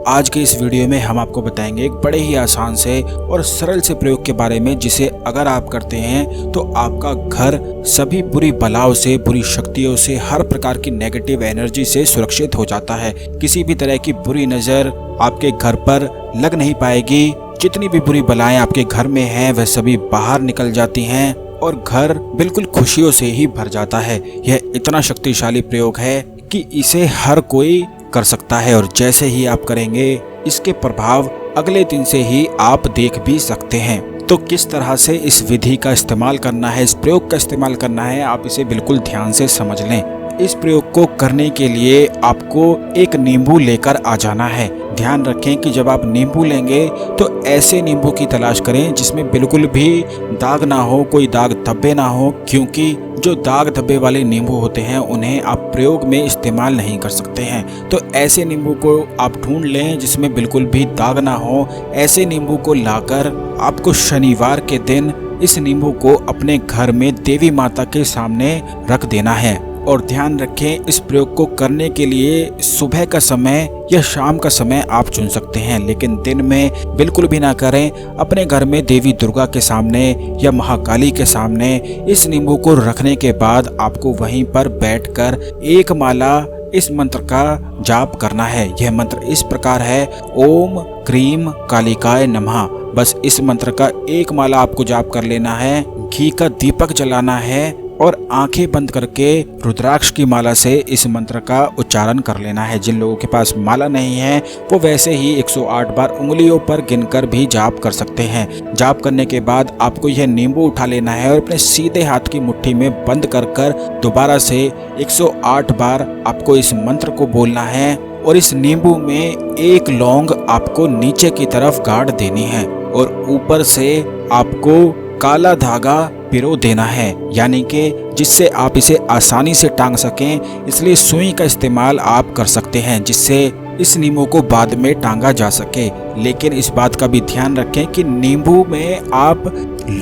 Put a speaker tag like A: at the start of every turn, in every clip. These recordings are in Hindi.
A: आज के इस वीडियो में हम आपको बताएंगे एक बड़े ही आसान से और सरल से प्रयोग के बारे में, जिसे अगर आप करते हैं तो आपका घर सभी बुरी बलाओं से, बुरी शक्तियों से, हर प्रकार की नेगेटिव एनर्जी से सुरक्षित हो जाता है। किसी भी तरह की बुरी नज़र आपके घर पर लग नहीं पाएगी। जितनी भी बुरी बलाएं आपके घर में हैं वह सभी बाहर निकल जाती हैं और घर बिल्कुल खुशियों से ही भर जाता है। यह इतना शक्तिशाली प्रयोग है कि इसे हर कोई कर सकता है और जैसे ही आप करेंगे इसके प्रभाव अगले दिन से ही आप देख भी सकते हैं। तो किस तरह से इस विधि का इस्तेमाल करना है, इस प्रयोग का इस्तेमाल करना है, आप इसे बिल्कुल ध्यान से समझ लें। इस प्रयोग को करने के लिए आपको एक नींबू लेकर आ जाना है। ध्यान रखें कि जब आप नींबू लेंगे तो ऐसे नींबू की तलाश करें जिसमें बिल्कुल भी दाग ना हो, कोई दाग धब्बे ना हो, क्योंकि जो दाग धब्बे वाले नींबू होते हैं उन्हें आप प्रयोग में इस्तेमाल नहीं कर सकते हैं। तो ऐसे नींबू को आप ढूंढ लें जिसमें बिल्कुल भी दाग ना हो। ऐसे नींबू को लाकर आपको शनिवार के दिन इस नींबू को अपने घर में देवी माता के सामने रख देना है। और ध्यान रखें, इस प्रयोग को करने के लिए सुबह का समय या शाम का समय आप चुन सकते हैं, लेकिन दिन में बिल्कुल भी ना करें। अपने घर में देवी दुर्गा के सामने या महाकाली के सामने इस नींबू को रखने के बाद आपको वहीं पर बैठकर एक माला इस मंत्र का जाप करना है। यह मंत्र इस प्रकार है, ओम क्रीम कालिकाय नमः। बस इस मंत्र का एक माला आपको जाप कर लेना है। घी का दीपक जलाना है और आंखें बंद करके रुद्राक्ष की माला से इस मंत्र का उच्चारण कर लेना है। जिन लोगों के पास माला नहीं है वो वैसे ही 108 बार उंगलियों पर गिनकर भी जाप कर सकते हैं। जाप करने के बाद आपको यह नींबू उठा लेना है और अपने सीधे हाथ की मुट्ठी में बंद कर दोबारा से 108 बार आपको इस मंत्र को बोलना है और इस नींबू में एक लौंग आपको नीचे की तरफ गाड़ देनी है और ऊपर से आपको काला धागा पिरो देना है, यानी कि जिससे आप इसे आसानी से टांग सकें। इसलिए सुई का इस्तेमाल आप कर सकते हैं जिससे इस नींबू को बाद में टांगा जा सके। लेकिन इस बात का भी ध्यान रखें कि नींबू में आप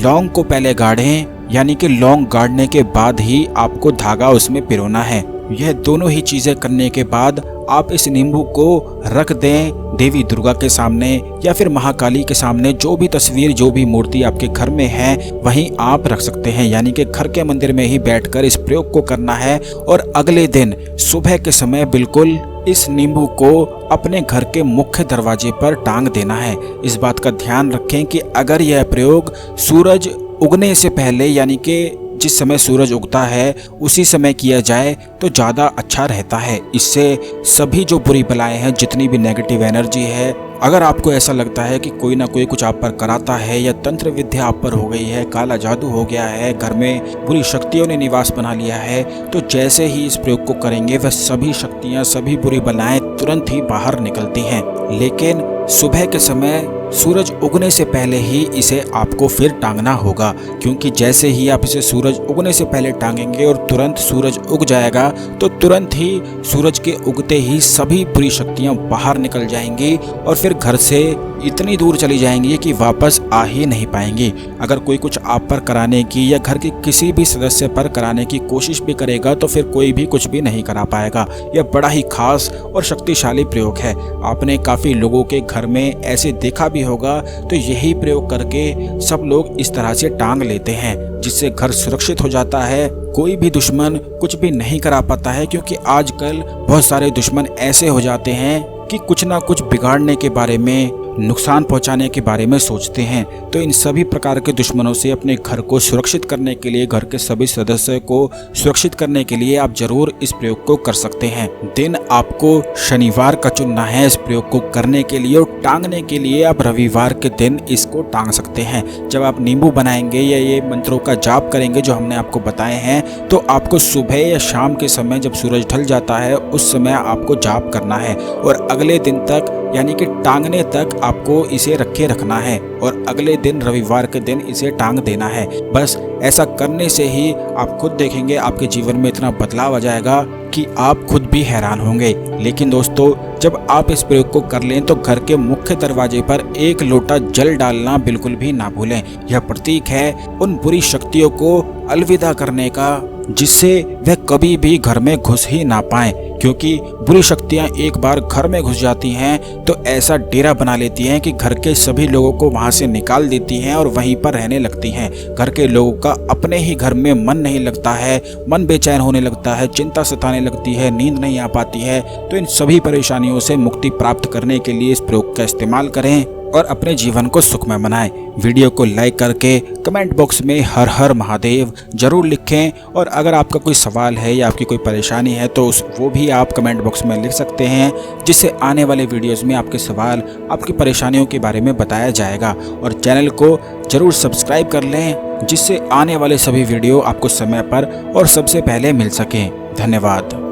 A: लौंग को पहले गाढ़ें, यानी कि लौंग गाड़ने के बाद ही आपको धागा उसमें पिरोना है। यह दोनों ही चीजें करने के बाद आप इस नींबू को रख दें देवी दुर्गा के सामने या फिर महाकाली के सामने। जो भी तस्वीर, जो भी मूर्ति आपके घर में है वहीं आप रख सकते हैं, यानी कि घर के मंदिर में ही बैठकर इस प्रयोग को करना है। और अगले दिन सुबह के समय बिल्कुल इस नींबू को अपने घर के मुख्य दरवाजे पर टांग देना है। इस बात का ध्यान रखें कि अगर यह प्रयोग सूरज उगने से पहले, यानी कि जिस समय सूरज उगता है उसी समय किया जाए तो ज़्यादा अच्छा रहता है। इससे सभी जो बुरी बलाएं हैं, जितनी भी नेगेटिव एनर्जी है, अगर आपको ऐसा लगता है कि कोई ना कोई कुछ आप पर कराता है या तंत्र विद्या आप पर हो गई है, काला जादू हो गया है, घर में बुरी शक्तियों ने निवास बना लिया है, तो जैसे ही इस प्रयोग को करेंगे वह सभी शक्तियां, सभी बुरी बलाएं तुरंत ही बाहर निकलती हैं। लेकिन सुबह के समय सूरज उगने से पहले ही इसे आपको फिर टांगना होगा, क्योंकि जैसे ही आप इसे सूरज उगने से पहले टांगेंगे और तुरंत सूरज उग जाएगा तो तुरंत ही सूरज के उगते ही सभी बुरी शक्तियां बाहर निकल जाएंगी और फिर घर से इतनी दूर चली जाएंगी कि वापस आ ही नहीं पाएंगी। अगर कोई कुछ आप पर कराने की या घर के किसी भी सदस्य पर कराने की कोशिश भी करेगा तो फिर कोई भी कुछ भी नहीं करा पाएगा। यह बड़ा ही खास और शक्तिशाली प्रयोग है। आपने काफ़ी लोगों के घर में ऐसे देखा भी होगा, तो यही प्रयोग करके सब लोग इस तरह से टांग लेते हैं, जिससे घर सुरक्षित हो जाता है। कोई भी दुश्मन कुछ भी नहीं करा पाता है, क्योंकि आजकल बहुत सारे दुश्मन ऐसे हो जाते हैं कि कुछ ना कुछ बिगाड़ने के बारे में, नुकसान पहुंचाने के बारे में सोचते हैं। तो इन सभी प्रकार के दुश्मनों से अपने घर को सुरक्षित करने के लिए, घर के सभी सदस्यों को सुरक्षित करने के लिए आप जरूर इस प्रयोग को कर सकते हैं। दिन आपको शनिवार का चुनना है इस प्रयोग को करने के लिए, और टांगने के लिए आप रविवार के दिन इसको टांग सकते हैं। जब आप नींबू बनाएंगे या ये मंत्रों का जाप करेंगे जो हमने आपको बताए हैं, तो आपको सुबह या शाम के समय जब सूरज ढल जाता है उस समय आपको जाप करना है और अगले दिन तक, यानी कि टांगने तक आपको इसे रखे रखना है और अगले दिन रविवार के दिन इसे टांग देना है। बस ऐसा करने से ही आप खुद देखेंगे आपके जीवन में इतना बदलाव आ जाएगा कि आप खुद भी हैरान होंगे। लेकिन दोस्तों, जब आप इस प्रयोग को कर लें तो घर के मुख्य दरवाजे पर एक लोटा जल डालना बिल्कुल भी ना भूलें। यह प्रतीक है उन बुरी शक्तियों को अलविदा करने का, जिससे वह कभी भी घर में घुस ही ना पाए। क्योंकि बुरी शक्तियां एक बार घर में घुस जाती हैं तो ऐसा डेरा बना लेती हैं कि घर के सभी लोगों को वहां से निकाल देती हैं और वहीं पर रहने लगती हैं। घर के लोगों का अपने ही घर में मन नहीं लगता है, मन बेचैन होने लगता है, चिंता सताने लगती है, नींद नहीं आ पाती है। तो इन सभी परेशानियों से मुक्ति प्राप्त करने के लिए इस प्रयोग का इस्तेमाल करें और अपने जीवन को सुखमय बनाएं। वीडियो को लाइक करके कमेंट बॉक्स में हर हर महादेव जरूर लिखें, और अगर आपका कोई सवाल है या आपकी कोई परेशानी है तो वो भी आप कमेंट बॉक्स में लिख सकते हैं, जिससे आने वाले वीडियोस में आपके सवाल, आपकी परेशानियों के बारे में बताया जाएगा। और चैनल को जरूर सब्सक्राइब कर लें, जिससे आने वाले सभी वीडियो आपको समय पर और सबसे पहले मिल सकें। धन्यवाद।